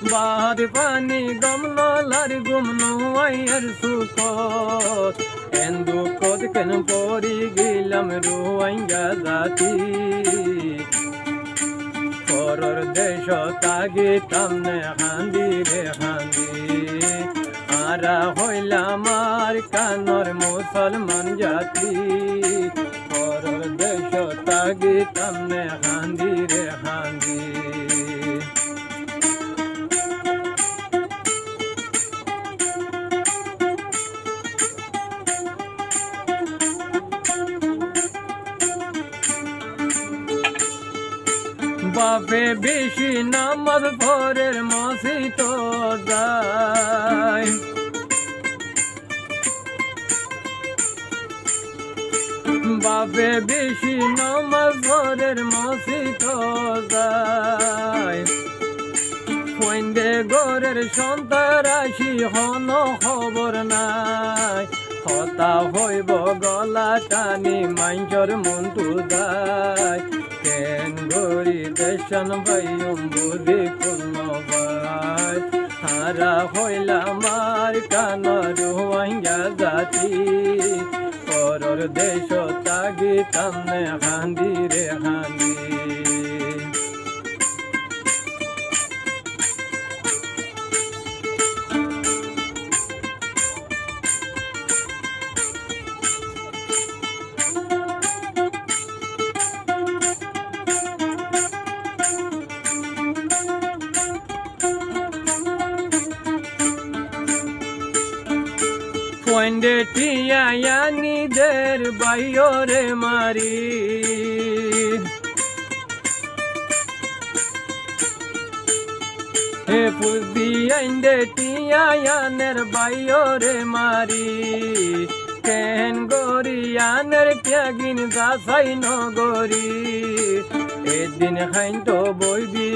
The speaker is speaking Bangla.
বাহার পানি গমলার গুমনো আইয়ার সুখত এন্দু কদ কেন পরি গেলাম রুয়াইঙ্গা জাতি পরর দেশ তাগি তামনে হান্দি রে হান্দি আরা হইলাম আর কানর মুসলমান জাতি পরর দেশ তাগি তামনে হান্দি রে হান্দি বাপে বেশি নামাজ ভোরের মসজিদ যায় বাপে বেশি নামাজ ভোরের মসজিদ যায় কইন্দে গোরের সন্তারাশি হন খবর নাই হতা হইব গলা টানি মাইজর মন্তু যায় কেন গরি দেশন ভাইম বুঝি কোন ভাই হারা হইলাম আর কানর হুয়াইঙ্গা জাতি পরর দেশ তাগি তামনে হান্দি রে হান্দি পয়েন্টে টিয়ানিদের বাইরে মারি হে পুদি আইন্দে টিয়ানের বাইরে মারি কেন গরিয়ানের ত্যাগিন যাচাই নগরী এদিন খাইন তো বইবি